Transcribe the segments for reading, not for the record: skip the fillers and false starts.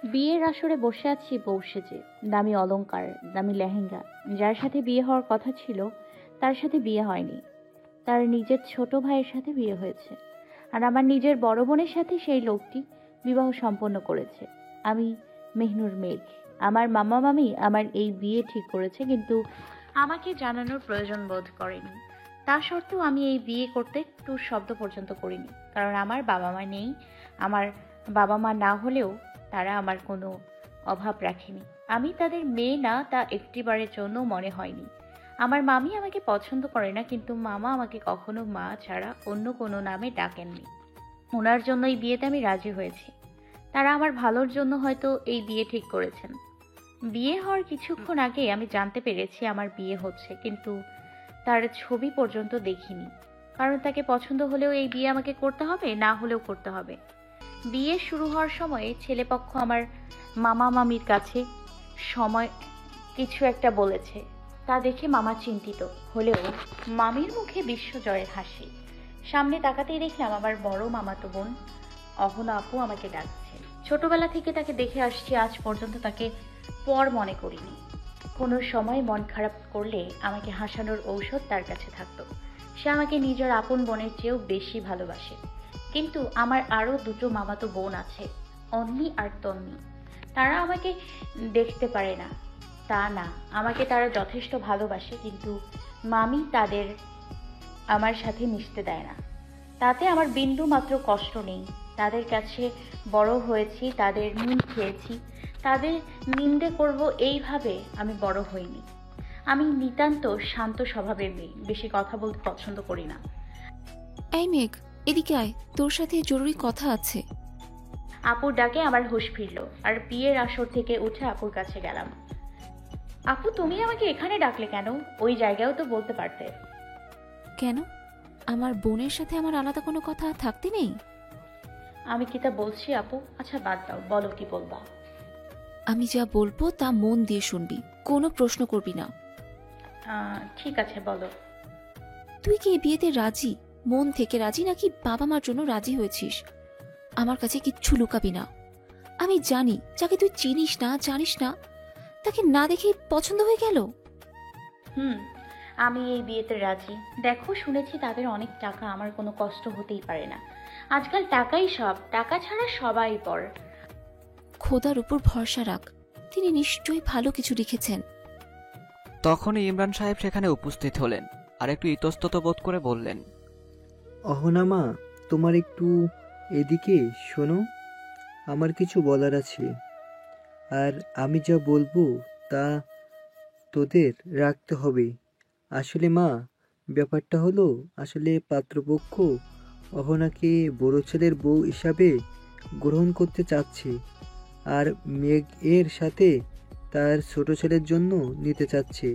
বিয়ের আসরে বসে আছি বউ সেজে, দামি অলংকার, দামি লেহেঙ্গা। যার সাথে বিয়ে হওয়ার কথা ছিল তার সাথে বিয়ে হয়নি, তার নিজের ছোট ভাইয়ের সাথে বিয়ে হয়েছে। আর আমার নিজের বড় বোনের সাথে সেই লোকটি বিবাহ সম্পন্ন করেছে। আমি মেহনুর মেঘ। আমার মামা মামি আমার এই বিয়ে ঠিক করেছে, কিন্তু আমাকে জানানোর প্রয়োজন বোধ করেনি। তা সত্ত্বেও আমি এই বিয়ে করতে একটু শব্দ পর্যন্ত করিনি, কারণ আমার বাবা মা নেই। আমার বাবা মা না হলেও তারা আমার কোনো অভাব রাখেনি। আমি তাদের মেয়ে না, তা একটিবারের জন্য মনে হয়নি। আমার মামি আমাকে পছন্দ করে না, কিন্তু মামা আমাকে কখনো মা ছাড়া অন্য কোনো নামে ডাকেননি। ওনার জন্য এই বিয়েতে আমি রাজি হয়েছি। তারা আমার ভালোর জন্য হয়তো এই বিয়ে ঠিক করেছেন। বিয়ে হওয়ার কিছুক্ষণ আগে আমি জানতে পেরেছি আমার বিয়ে হচ্ছে, কিন্তু তার ছবি পর্যন্ত দেখিনি। কারণ তাকে পছন্দ হলেও এই বিয়ে আমাকে করতে হবে, না হলেও করতে হবে। বিয়ে শুরু হওয়ার সময় ছেলেপক্ষ আমার মামা মামির কাছে সময় কিছু একটা বলেছে। তা দেখে মামা চিন্তিত হলেও মামির মুখে বিশ্বজয়ের হাসি। সামনে তাকাতেই দেখলাম আমার বড় মামাতো বোন অহনা আপু আমাকে ডাকছে। ছোটবেলা থেকে তাকে দেখে আসছি, আজ পর্যন্ত তাকে পর মনে করিনি। কোনো সময় মন খারাপ করলে আমাকে হাসানোর ঔষধ তার কাছে থাকতো। সে আমাকে নিজের আপন বোনের চেয়েও বেশি ভালোবাসে। কিন্তু আমার আরও দুটো মামাতো বোন আছে, অন্নি আর তন্নি। তারা আমাকে দেখতে পারে না তা না, আমাকে তারা যথেষ্ট ভালোবাসে, কিন্তু মামি তাদের আমার সাথে মিশতে দেয় না। তাতে আমার বিন্দু মাত্র কষ্ট নেই। তাদের কাছে বড় হয়েছি, তাদের নুন খেয়েছি, তাদের নিন্দে করব এইভাবে আমি বড় হইনি। আমি নিতান্ত শান্ত স্বভাবের মেয়ে, বেশি কথা বলতে পছন্দ করি না। এই মেঘ, এদিকে আয়, তোর সাথে জরুরি কথা আছে। আপুর ডাকে আমার হুঁশ ফিরল, আর বিয়ের আসর থেকে উঠে আপুর কাছে গেলাম। আপু, তুমি আমাকে এখানে ডাকলে কেন? ওই জায়গায়ও তো বলতে পারতে। কেন? আমার বোনের সাথে আমার আলাদা কোনো কথা থাকতে নেই? আমি কি তা বলছি আপু? আচ্ছা বাদ দাও, বলো কি বলবা। আমি যা বলবো তা মন দিয়ে শুনবি, কোনো প্রশ্ন করবি না। ঠিক আছে, বলো। তুই কি এই বিয়েতে রাজি? মন থেকে রাজি, নাকি বাবা মার জন্য রাজি হয়েছিস? আমার কাছে কিচ্ছু লুকাবি না। আমি জানি যাকে তুই চিনিস না, জানিস না, তাকে না দেখেই পছন্দ হয়ে গেল। হুম, আমি এই বিয়েতে রাজি। দেখো, শুনেছি তাদের অনেক টাকা, আমার কোনো কষ্ট হতেই পারে না। আজকাল টাকাই সব, টাকা ছাড়া সবাই পর। খোদার উপর ভরসা রাখ, তিনি নিশ্চয়ই ভালো কিছু লিখেছেন। তখনই ইমরান সাহেব সেখানে উপস্থিত হলেন আর একটু ইতস্তত বোধ করে বললেন, অহনা মা, তোমার একটু এদিকে শোনো, আমার কিছু বলার আছে। আর আমি যা বলবো তা তোদের রাখতে হবে। আসলে মা, ব্যাপারটা হলো, আসলে পাত্রপক্ষ অহনাকে বড় ছেলের বউ হিসাবে গ্রহণ করতে চাচ্ছে, আর মেঘ এর সাথে তার ছোট ছেলের জন্য নিতে চাচ্ছে।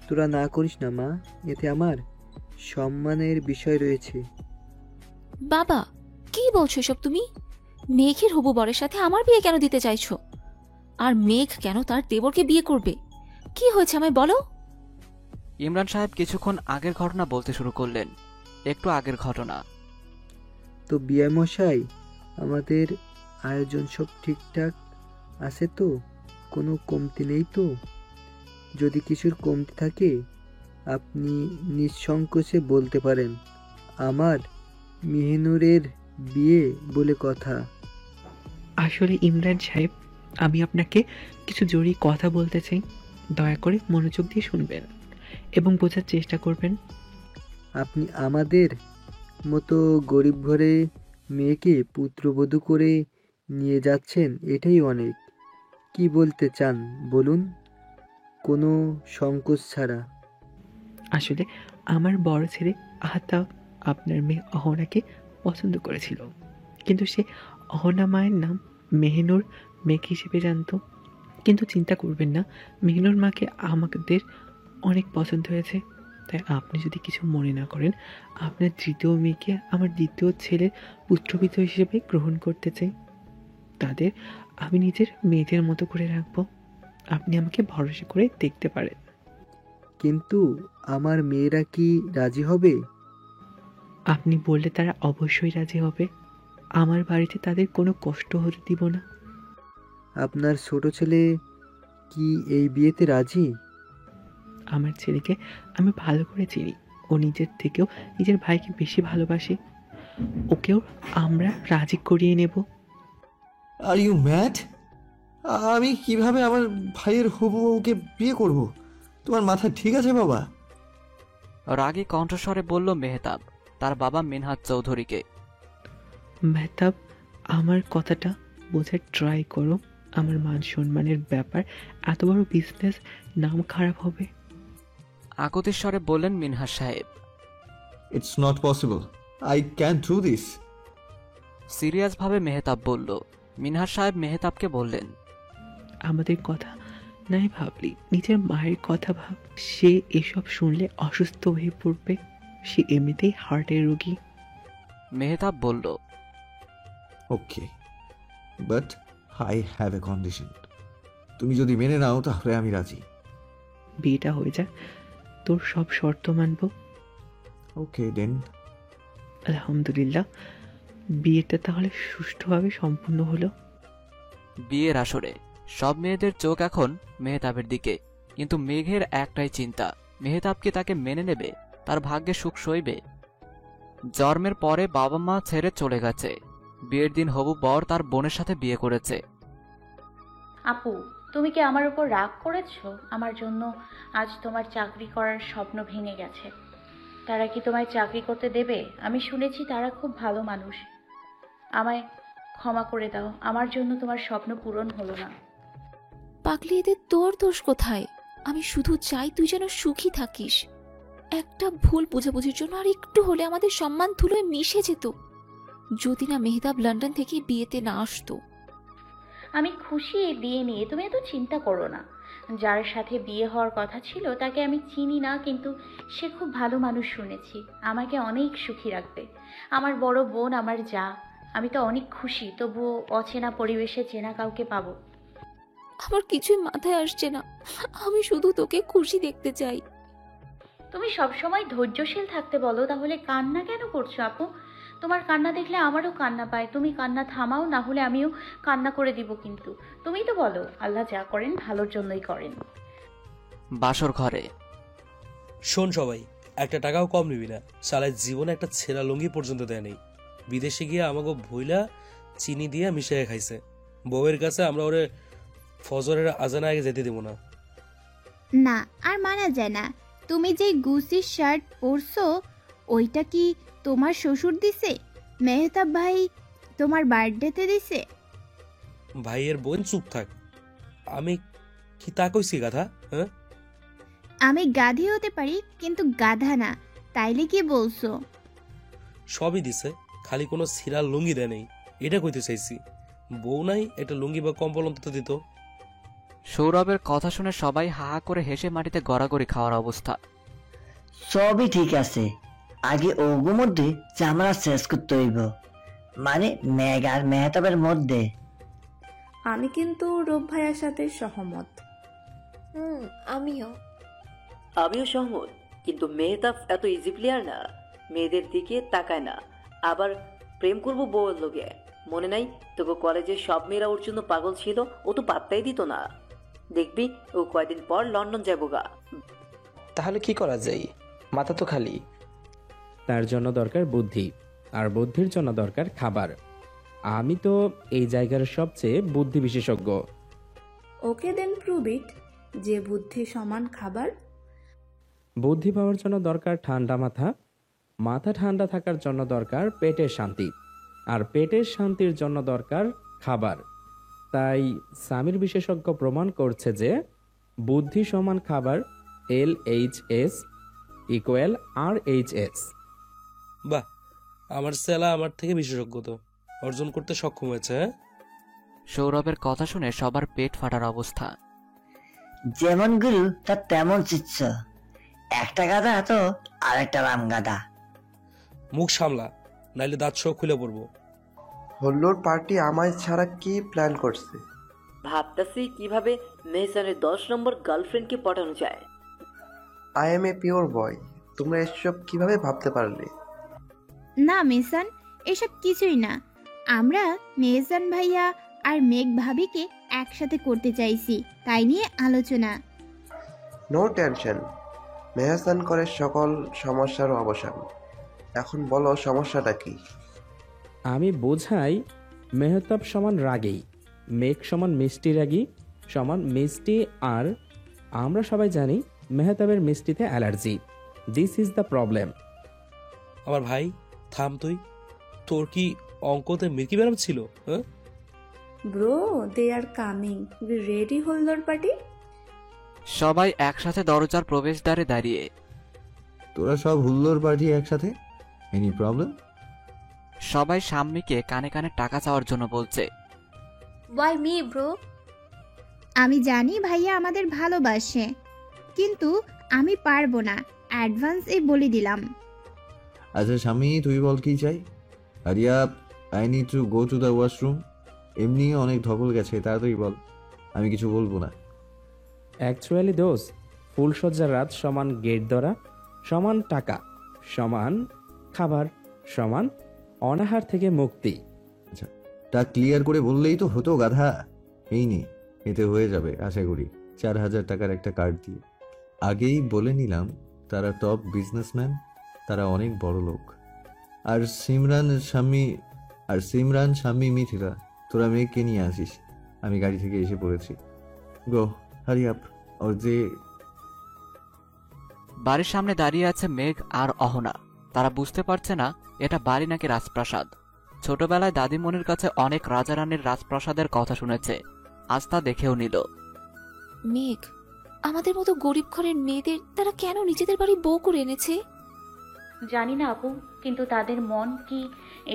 তোরা না করিস না মা, এতে আমার সম্মানের বিষয় রয়েছে। বাবা, কি বলছো এসব তুমি? মেঘের হবু বরের সাথে আমার বিয়ে কেন দিতে চাইছো? আর মেঘ কেন তার দেবরকে বিয়ে করবে? কি হয়েছে আমায় বলো। ইমরান সাহেব কিছুক্ষণ আগের ঘটনা বলতে শুরু করলেন। একটু আগের ঘটনা। তো বিয়ে মশাই, আমাদের আয়োজন সব ঠিকঠাক আছে তো? কোনো কমতি নেই তো? যদি কিছুর কমতি থাকে আপনি নিঃসংকোচে বলতে পারেন। আমার মেহনুরের বিয়ে বলে কথা। আসলে ইমরান সাহেব, আমি আপনাকে কিছু জরুরি কথা বলতে চাই। দয়া করে মনোযোগ দিয়ে শুনবেন এবং বোঝার চেষ্টা করবেন। আপনি আমাদের মতো গরিব ঘরে মেয়েকে পুত্রবধূ করে নিয়ে যাচ্ছেন, এটাই অনেক। কি বলতে চান বলুন, কোনো সংকোচ ছাড়া। আসলে আমার বড় ছেলে আহতাব আপনার মেয়ে অহনাকে পছন্দ করেছিল, কিন্তু সে অহনা মায়ের নাম মেহনুর মেঘ হিসেবে জানতো। কিন্তু চিন্তা করবেন না, মেহনুর মাকে আমাদের অনেক পছন্দ হয়েছে। তাই আপনি যদি কিছু মনে না করেন, আপনার তৃতীয় মেয়েকে আমার দ্বিতীয় ছেলের পুত্রপিতা হিসেবে গ্রহণ করতে চাই। তাদের আমি নিজের মেয়েদের মতো করে রাখবো। আপনি আমাকে ভরসা করে দেখতে পারেন। কিন্তু আমার মেয়েরা কি রাজি হবে? আপনি বললে তারা অবশ্যই রাজি হবে। আমার বাড়িতে তাদের কোনো কষ্ট হতে দিব না। আপনার ছোট ছেলে কি এই বিয়েতে রাজি? আমার ছেলেকে আমি ভালো করে চিনি। ও নিজের থেকেও নিজের ভাইকে বেশি ভালোবাসে। ওকেও আমরা রাজি করিয়ে নেব। Are you mad? আমি কিভাবে আমার ভাইয়ের হবু বউকে বিয়ে করব? তোমার মাথা ঠিক আছে বাবা? রাগী কণ্ঠস্বরে বলল মেহতাব তার বাবা মিনহাজ চৌধুরীকে। মেহতাব, আমার কথাটা বোঝার ট্রাই করো। আমার মান সম্মানের ব্যাপার, এত বড় বিজনেস, নাম খারাপ হবে। আকুতির স্বরে বললেন Minhaj Saheb. It's not possible, I can do this. সিরিয়াসভাবে মেহতাব বলল। মিনহাজ সাহেব মেহতাবকে বললেন, আমাদের কথা নাই ভাবলি, নিজের মায়ের কথা ভাব। সে এসব শুনলে অসুস্থ হয়ে পড়বে। সে এমনিতেই হার্টের রোগী। মেহতাব বলল, okay, but I have a condition. তুমি যদি মেনে নাও তাহলে আমি রাজি। বিয়েটা হয়ে যাক, তোর সব শর্ত মানব। ওকে দেন। আলহামদুলিল্লাহ, বিয়েটা তাহলে সুষ্ঠুভাবে সম্পূর্ণ হলো। বিয়ের আসরে সব মেয়েদের চোখ এখন মেহতাবের দিকে, কিন্তু মেঘের একটাই চিন্তা, মেহতাব কি তাকে মেনে নেবে, তার ভাগ্যে সুখ সইবে? জন্মের পরে বাবা মা ছেড়ে চলে গেছে, বিয়ের দিন হবু বর তার বোনের সাথে বিয়ে করেছে। আপু, তুমি কি আমার উপর রাগ করেছো? আমার জন্য আজ তোমার চাকরি করার স্বপ্ন ভেঙে গেছে। তারা কি তোমায় চাকরি করতে দেবে? আমি শুনেছি তারা খুব ভালো মানুষ। আমায় ক্ষমা করে দাও, আমার জন্য তোমার স্বপ্ন পূরণ হলো না। পাগলি, এদের তোর দোষ কোথায়? আমি শুধু চাই তুই যেন সুখী থাকিস। একটা ভুল বোঝাবুঝির জন্য আর একটু হলে আমাদের সম্মান ধুলোয় মিশে যেত, যদি না মেহতাব লন্ডন থেকে বিয়েতে না আসতো। আমি খুশি এই বিয়ে নিয়ে, তুমি এত চিন্তা করো না। যার সাথে বিয়ে হওয়ার কথা ছিল তাকে আমি চিনি না, কিন্তু সে খুব ভালো মানুষ শুনেছি। আমাকে অনেক সুখী রাখবে। আমার বড় বোন, আমার যা। আমি তো অনেক খুশি, তবুও অচেনা পরিবেশে চেনা কাউকে পাবো। আমার কিছুই মাথায় আসছে না। আমি শুধু তোকে খুশি দেখতে চাই। তুমি সবসময় ধৈর্যশীল থাকতে বলো, তাহলে কান্না কেন করছো আপু? তোমার কান্না দেখলে আমারও কান্না পায়। তুমি কান্না থামাও, না হলে আমিও কান্না করে দিব। কিন্তু তুমিই তো বলো, আল্লাহ যা করেন ভালোর জন্যই করেন। বাসর ঘরে শোন সবাই, একটা টাকাও কম নিবি না। সালায় জীবনে একটা ছেঁড়া লুঙ্গি পর্যন্ত দেয় নেই। বিদেশে গিয়ে আমাকে ভইলা চিনি দিয়ে মিশিয়ে খাইছে। বউয়ের কাছে আমরা ওরে ফজরের আজানা আগে যেতে দেবো না। না, আর মানা যায় না। তুমি যে গুসির শার্ট পরছো, ওইটা কি তোমার শ্বশুর দিছে? মেহতাব ভাই তোমার বার্থডেতে দিছে? ভাইয়ের বোন চুপ থাক। আমি কি তা কইছি গাধা? হ্যাঁ, আমি গাধি হতে পারি, কিন্তু গাধা না। তাইলে কি বলছো? সবই দিছে, খালি কোনো ছিঁড়া লুঙ্গি দেয় নেই। এটা কইতে চাইছি। বউ নাই, একটা লুঙ্গি বা কম্বল অন্তত দিত। সৌরভের কথা শুনে সবাই হা হা করে হেসে মাটিতে গড়াগড়ি খাওয়ার অবস্থা। সবই ঠিক আছে, আগে ওগো মধ্যে ঝামেলা শেষ করতে হইব, মানে মেঘ আর মেহতাবের মধ্যে। আমি কিন্তু রূপ ভাইয়ার সাথে সহমত। আমিও আমিও সহমত, কিন্তু মেহতাব এত ইজি প্লেয়ার না। মেয়েদের দিকে তাকায় না, আবার প্রেম করবো বউয়ের লোকে। মনে নাই তোকে কলেজে সব মেয়েরা ওর জন্য পাগল ছিল, ও তো পাত্তাই দিত না। দেখবি ও কয়দিন পর লন্ডন যাবো গা। তাহলে কি করা যায়? মাথা তো খালি। তার জন্য দরকার বুদ্ধি, আর বুদ্ধির জন্য দরকার খাবার। আমি তো এই জায়গার সবচেয়ে বুদ্ধি বিশেষজ্ঞ। ওকে দেন প্রুভ ইট যে বুদ্ধি সমান খাবার। বুদ্ধি পাওয়ার জন্য দরকার ঠান্ডা মাথা, মাথা ঠান্ডা থাকার জন্য দরকার পেটের শান্তি, আর পেটের শান্তির জন্য দরকার খাবার। তাই সামির বিশেষজ্ঞ প্রমাণ করছে যে বুদ্ধি সমান খাবার, LHS ইকুয়াল RHS। বাহ, আমার সেলা আমার থেকে বিশেষজ্ঞতা অর্জন করতে সক্ষম হয়েছে। হ্যাঁ, সৌরভের কথা শুনে সবার পেট ফাটার অবস্থা। যেমন গুরু তার তেমন শিষ্য। একটা গাধা তো আরেকটা রাম গাধা। মুখ সামলা, নাইলে দাঁত সহ খুলে পড়বো। হল্লোর পার্টি আমায় ছাড়া কি প্ল্যান করছে? ভাবতেছি কিভাবে মেহসানের 10 নম্বর গার্লফ্রেন্ডকে পটানো যায়। আই এম এ পিওর বয়, তোমরা এসব কিভাবে ভাবতে পারলে? না মেহসান, এসব কিছুই না। আমরা মেহসান ভাইয়া আর মেঘ ভাবিকে একসাথে করতে চাইছি, তাই নিয়ে আলোচনা। নো টেনশন, মেহসান করে সকল সমস্যারও অবসান। এখন বলো সমস্যাটা কি? আমি বোঝাই মেহতাব সমান রাগী, মেঘ সমান মিষ্টি রাগী সমান মিষ্টি, আর আমরা সবাই জানি মেহতাবের মিষ্টিতে allergy. This is the problem. আমার ভাই থাম তুই, তোর কি অঙ্কতে মির্কি ম্যাডাম ছিল? হ্যাঁ bro, they are coming, be ready holder party. সবাই একসাথে দরজার প্রবেশদ্বারে দাঁড়িয়ে। তোরা সব হুল্লোর পার্টি একসাথে? Any problem? সবাই সাম্মীকে কানে কানে টাকা চাওয়ার জন্য বলছে। Why me bro? আমি জানি ভাইয়া আমাদের ভালোবাসে, কিন্তু আমি পারবো না, অ্যাডভান্সই বলে দিলাম। আচ্ছা স্বামী, তুই বল কি চাই? Arya, I need to go to the washroom. এমনি অনেক ধকল গেছে, তাড়াতাড়ি বল, আমি কিছু বলবো না। অ্যাকচুয়ালি দোষ, ফুলসজ্জার রাত সমান গেট ধরা সমান টাকা সমান খাবার সমান অনাহার থেকে মুক্তি। আচ্ছা, তা ক্লিয়ার করে বললেই তো হতো গাধা। এই নে, এতে হয়ে যাবে আশা করি 4,000 টাকার একটা কার্ড দিয়ে। আগেই বলে নিলাম তারা টপ বিজনেসম্যান, তারা অনেক বড় লোক। আর সিমরান স্বামী মিথিলা, তোরা মেয়েকে নিয়ে আসিস, আমি গাড়ি থেকে এসে পড়েছি। গো হারি আপ। ওর যে বাড়ির সামনে দাঁড়িয়ে আছে মেঘ আর অহনা। তারা বুঝতে পারছে না এটা বাড়ি নাকি রাজপ্রাসাদ। ছোটবেলায় দাদিমণির কাছে অনেক রাজারানীর রাজপ্রাসাদের কথা শুনেছে, আজ তা দেখেও নিল। মেঘ, আমাদের মতো গরিব ঘরের মেয়েদের তারা কেন নিজেদের বাড়ি বউ করে এনেছে? জানি না আপু, কিন্তু তাদের মন কি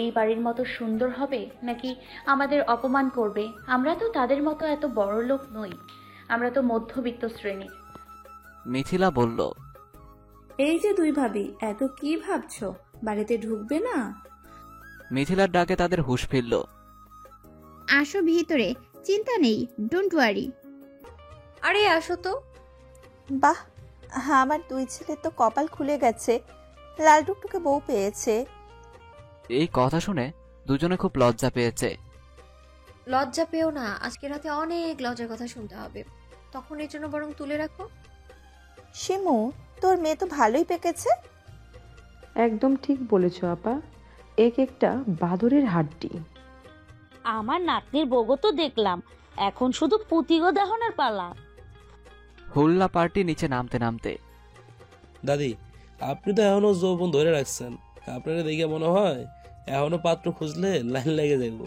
এই বাড়ির মতো সুন্দর হবে, নাকি আমাদের অপমান করবে? আমরা তো তাদের মতো এত বড় লোক নই, আমরা তো মধ্যবিত্ত শ্রেণীর। মিথিলা বলল। এই যে দুই ভাবি, এত কি ভাবছো? বাড়িতে ঢুকবে না? মিথিলার ডাকে তাদের হুঁশ ফিরল। আসো ভিতরে, চিন্তা নেই, ডোন্ট ওয়ারি। আরে আসো তো। বাহ, আমার দুই ছেলে তো কপাল খুলে গেছে, লাল টুকটুকে বউ পেয়েছে। এই কথা শুনে দুজনে খুব লজ্জা পেয়েছে। লজ্জা পেও না, আজকে রাতে অনেক লজ্জার কথা শুনতে হবে, তখন এর জন্য বরং তুলে রাখো। শিমু, তোর মেয়ে তো ভালোই পেকেছে। একদম ঠিক বলেছো আপা, এক একটা বাদরের হাড্ডি। আমার নাতনির বউগো তো দেখলাম, এখন শুধু পুতিগো দেহনের পালা। হুল্লা পার্টি নিচে নামতে নামতে। দাদি, আপনি তো এখনো যৌবন ধরে রাখছেন, আপনারা দেখে মনে হয় এখনো পাত্র খুঁজলে লাইন লেগে যাইব।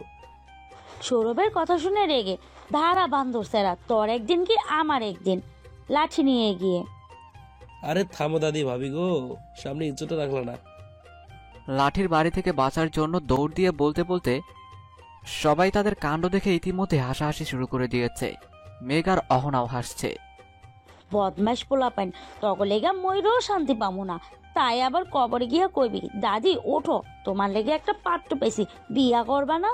সৌরভের কথা শুনে রেগে ধারা বান্দর সেরা, তোর একদিন কি আমার একদিন, লাঠি নিয়ে গিয়ে। আরে থামো দাদি, ভাবি গো, সামনে ইজ্জতটা রাখলো না। লাঠির বাড়ি থেকে বাঁচার জন্য দৌড় দিয়ে বলতে বলতে সবাই তাদের কাণ্ড দেখে ইতিমধ্যে হাসাহাসি শুরু করে দিয়েছে। মেঘ আর অহনাও হাসছে। বদমাস পোলাপাইন, তখন লেগা ময়ূরও শান্তি পামো না, তাই আবার কবরে গিয়া কইবি দাদি ওঠো, তোমার লেগে একটা পাত্র পেয়েছি, বিয়া করবা না?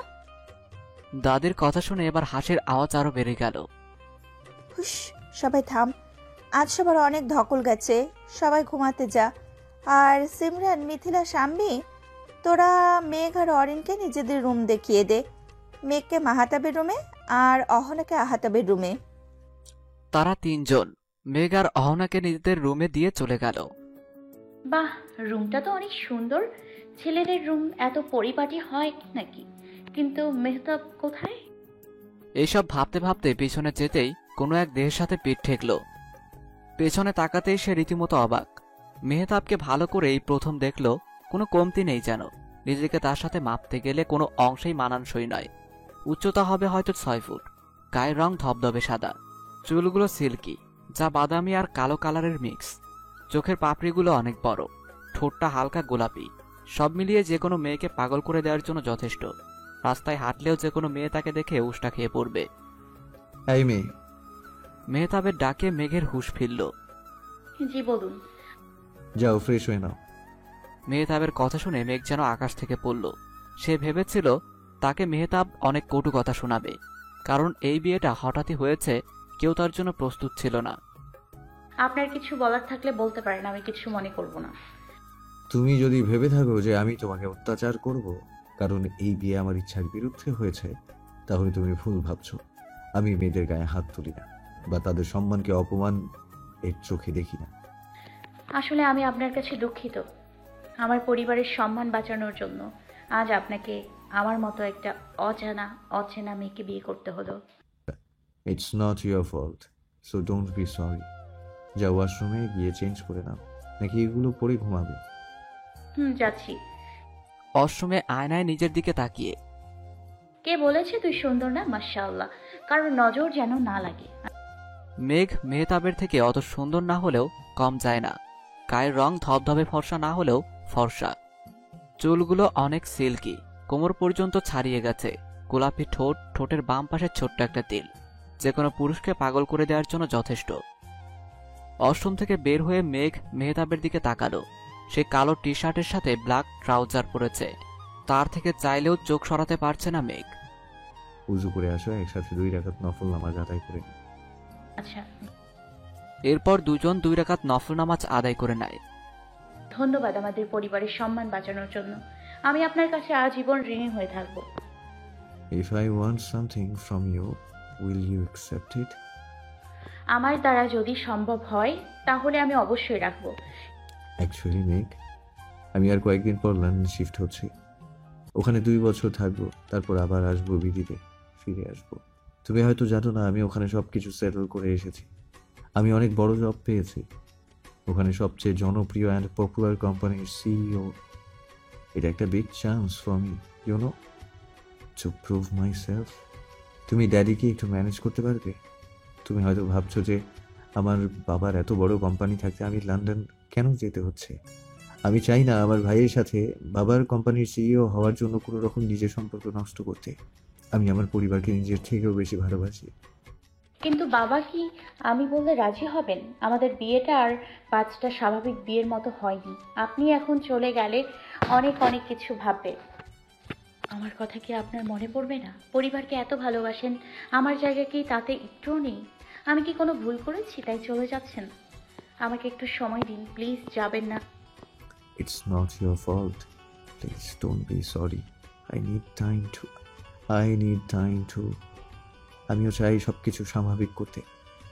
দাদির কথা শুনে এবার হাসির আওয়াজ আরো বেড়ে গেল। হুশ, সবাই থাম, আজ সবার অনেক ধকল গেছে, সবাই ঘুমাতে যা। আর সিমরান, মিথিলা, শাম্মী, তোরা মেঘ আর অরিনকে নিজেদের রুম দেখিয়ে দে। মেঘকে মাহাতাবের রুমে আর অহনাকে আহাতাবের রুমে। তারা তিনজন মেঘ আর অহনাকে নিজেদের রুমে দিয়ে চলে গেল। বাহ, রুমটা তো অনেক সুন্দর। ছেলেদের রুম এত পরিপাটি হয় নাকি? কিন্তু মেহতাব কোথায়? এইসব ভাবতে ভাবতে পেছনে যেতেই কোনো এক দেহের সাথে পিঠ ঠেকল। পেছনে তাকাতেই সে রীতিমতো অবাক। মেহতাবকে ভালো করে এই প্রথম দেখল, কোনো কমতি নেই যেন। নিজেকে তার সাথে মাপতে গেলে কোনো অংশেই মানানসই নয়। উচ্চতা হবে হয়তো 6 ফুট, গায়ের রং ধবধবে সাদা, চুলগুলো সিল্কি যা বাদামি আর কালো কালারের মিক্স, চোখের পাপড়িগুলো অনেক বড়, ঠোঁটটা হালকা গোলাপি। সব মিলিয়ে যে কোনো মেয়েকে পাগল করে দেওয়ার জন্য যথেষ্ট। রাস্তায় হাঁটলেও যে কোনো মেয়ে তাকে দেখে উষ্টা খেয়ে পড়বে। এই মেয়ে। মেহতাবের ডাকে মেঘের হুঁশ ফিরল। জি বলুন। যাও ফ্রেশ হয়ে নাও। মেহতাবের কথা শুনে মেঘ যেন আকাশ থেকে পড়ল। সে ভেবেছিল তাকে মেহতাব অনেক কটু কথা শোনাবে, কারণ এই বিয়েটা হঠাৎই হয়েছে, কেউ তার জন্য প্রস্তুত ছিল না। আপনার কিছু বলার থাকলে বলতে পারেন, আমি কিছু মনে করব না। তুমি যদি ভেবে থাকো যে আমি তোমাকে অত্যাচার করব কারণ এই বিয়ে আমার ইচ্ছার বিরুদ্ধে হয়েছে, তাহলে তুমি ভুল ভাবছো। আমি মেয়েদের গায়ে হাত তুলি না বা তাদের সম্মানকে অপমান এর চোখে দেখি না। আসলে আমি আপনার কাছে দুঃখিত। আমার পরিবারের সম্মান বাঁচানোর জন্য আজ আপনাকে আমার মতো একটা অচেনা মেয়েকে বিয়ে করতে হলো। It's not your fault, so don't be sorry. যা ওয়াশরুমে গিয়ে চেঞ্জ করে নাও, নাকি এগুলো পরে ঘুমাবে? যাচ্ছি। ওয়াশরুমে আয়নায় নিজের দিকে তাকিয়ে, কে বলেছে তুই সুন্দর না? মাশাআল্লাহ, কারোর নজর যেন না লাগে। মেঘ মেহতাবের থেকে অত সুন্দর না হলেও কম যায় না। গায়ের রং ধবধবে ফর্সা না হলেও ফর্সা। চুলগুলো অনেক সিল্কি, কোমর পর্যন্ত ছাড়িয়ে গেছে। গোলাপি ঠোঁট, ঠোঁটের বাম পাশে ছোট্ট একটা তিল, যে কোনো পুরুষকে পাগল করে দেওয়ার জন্য যথেষ্ট। ওয়াশরুম থেকে বের হয়ে মেঘ মেহতাবের দিকে তাকালো। সে কালো টি শার্টের সাথে ব্ল্যাক ট্রাউজার পরেছে। তার থেকে চাইলেও চোখ সরাতে পারছে না মেঘ। উজু করে আসো, একসাথে 2 রাকাত নফল নামাজ আদায় করে নিই। আচ্ছা। এরপর দুজন 2 রাকাত নফল নামাজ আদায় করে নেয়। ধন্যবাদ আমাদের পরিবারের সম্মান বাঁচানোর জন্য। আমি আপনার কাছে আজীবন ঋণী হয়ে থাকব। If I want something from you, will you accept it? আমার দ্বারা যদি সম্ভব হয় তাহলে আমি অবশ্যই রাখব। Actually, মেঘ, আমি আর কয়েকদিন পর লন্ডন শিফট হচ্ছি। ওখানে 2 বছর থাকবো, তারপর আবার আসবো বিদিতে, ফিরে আসবো। তুমি হয়তো জানো না, আমি ওখানে সবকিছু সেটেল করে এসেছি। আমি অনেক বড় জব পেয়েছি, ওখানে সবচেয়ে জনপ্রিয় অ্যান্ড পপুলার কোম্পানির সিইও। এটা একটা big chance for me, you know, to prove myself. তুমি ড্যাডিকে একটু ম্যানেজ করতে পারবে? তুমি হয়তো ভাবছো যে আমার বাবার এত বড় কোম্পানি থাকতে আমি লন্ডন কেন যেতে হচ্ছে। আমি চাই না আমার ভাইয়ের সাথে বাবার কোম্পানির সিইও হওয়ার জন্য কোনো রকম নিজের সম্পর্ক নষ্ট করতে। আমি আমার পরিবারকে নিজের থেকেও বেশি ভালোবাসি। কিন্তু বাবা কি আমি বললে রাজি হবেন? আমাদের বিয়েটা আর 5টা স্বাভাবিক বিয়ের মতো হয়নি। আপনি এখন চলে গেলে অনেক কিছু ভাববে। আমার কথা কি আপনার মনে পড়বে না? পরিবারকে এত ভালোবাসেন, আমার জায়গা কি তাতে একটুও নেই? আমি কি কোনো ভুল করেছি তাই চলে যাচ্ছেন? আমাকে একটু সময় দিন প্লিজ, যাবেন না। It's not your fault. Please don't be sorry. I need time to. আমিও চাই সবকিছু স্বাভাবিক করতে,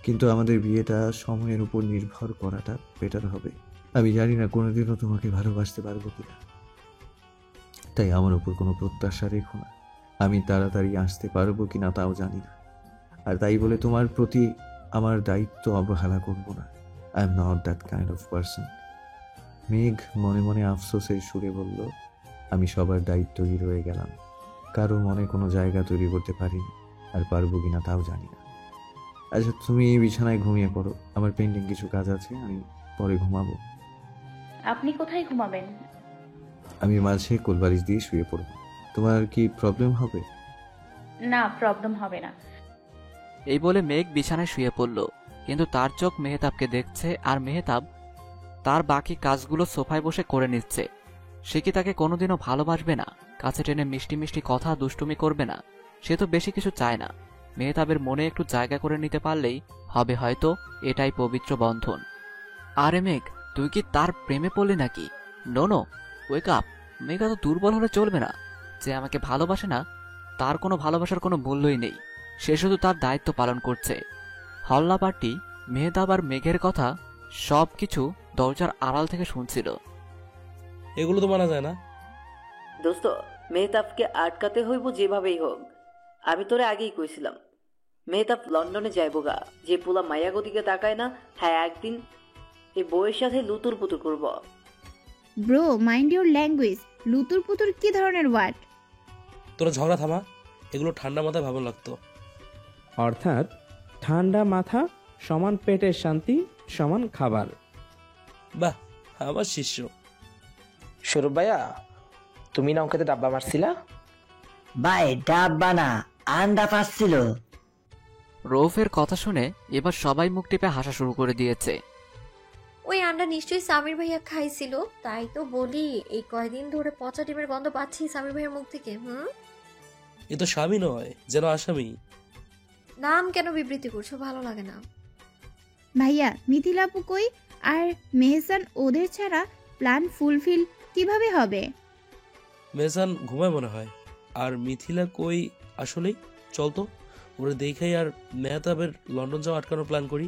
কিন্তু আমাদের বিয়েটা সময়ের উপর নির্ভর করাটা বেটার হবে। আমি জানি না কোনোদিনও তোমাকে ভালোবাসতে পারবো কিনা, তাই আমার উপর কোনো প্রত্যাশা রেখো না। আমি তাড়াতাড়ি আসতে পারবো কিনা তাও জানি না, আর তাই বলে তোমার প্রতি আমার দায়িত্ব অবহেলা করবো না। I am not that kind of person. মেঘ মনে মনে আফসোসের সুরে বলল, আমি সবার দায়িত্বই রয়ে গেলাম, কারো মনে কোনো জায়গা তৈরি করতে পারিনি, আর পারবো কিনা তাও জানি না। আচ্ছা, তুমি বিছানায় ঘুমিয়ে পড়ো, আমার পেন্ডিং কিছু কাজ আছে, আমি পরে ঘুমাবো। আপনি কোথায় ঘুমাবেন? আমি মাঝে কোলবালিশ দিয়ে শুয়ে পড়বো। তোমার কি প্রবলেম হবে? না, প্রবলেম হবে না। এই বলে মেঘ বিছানায় শুয়ে পড়ল, কিন্তু তার চোখ মেহতাবকে দেখছে, আর মেহতাব তার বাকি কাজগুলো সোফায় বসে করে নিচ্ছে। সে কি তাকে কোনোদিনও ভালোবাসবে না? কাছে টেনে মিষ্টি মিষ্টি কথা দুষ্টুমি করবে না? সে তো বেশি কিছু চায় না। মেহতাবের মনে একটু জায়গা করে নিতে পারলেই হবে হয়তো এটাই পবিত্র বন্ধন। আরে মেঘ, তুই কি তার প্রেমে পড়লি নাকি? No, wake up. মেঘ এত দুর্বল হলে চলবে না। যে আমাকে ভালোবাসে না তার কোনো ভালোবাসার কোনো মূল্যই নেই। সে শুধু তার দায়িত্ব পালন করছে। হল্লা পার্টি মেহতাব আর মেঘের কথা সবকিছু দরজার আড়াল থেকে শুনছিল। এগুলো তো মানা যায় না। দোস্ত, মেহতাবকে আটকাতে হইব যেভাবেই হোক। আমি তোরে আগেই কইছিলাম মেহতাব লন্ডনে যাইবো গা। যে পোলা মায়াগতিকে তাকায় না, হ্যাঁ একদিন এই বউয়ের সাথে লুতুর পুতুর করব। Bro, mind your language. লুতুর পুতুর কি ধরনের ওয়ার্ড? তোরা ঝগড়া থামা, এগুলো ঠান্ডা মাথায় ভাবন লাগতো। অর্থাৎ ঠান্ডা মাথা সমান পেটের শান্তি সমান খাবার। বাহ, আমার শিষ্য। সৌরভ ভাইয়া, তুমি না ওকে ডাব্বা মারছিলা? ভাই ডাব্বা না, আন্ডা পাচ্ছিল। রৌফের কথা শুনে এবার সবাই মুখ টিপে হাসা শুরু করে দিয়েছে। ওই আন্ডা নিশ্চয়ই সামির ভাইয়া খাইছিল, তাই তো বলি এই কয়দিন ধরে পচা ডিমের গন্ধ পাচ্ছি সামির ভাইয়ের মুখ থেকে। এ তো স্বামী নয়, যেন আসামি। নাম কেন বিবৃতি করছো? ভালো লাগে না। ভাইয়া, মিথিলাপু কই? আর মেহসান ওদের ছাড়া প্ল্যান ফুলফিল কিভাবে হবে? মেহসান ঘুমায় মনে হয়। আর মিথিলা কই আসলেই? চল তো ওরা দেখাই আর মেহতাবের লন্ডন যাওয়া আটকানোর প্ল্যান করি।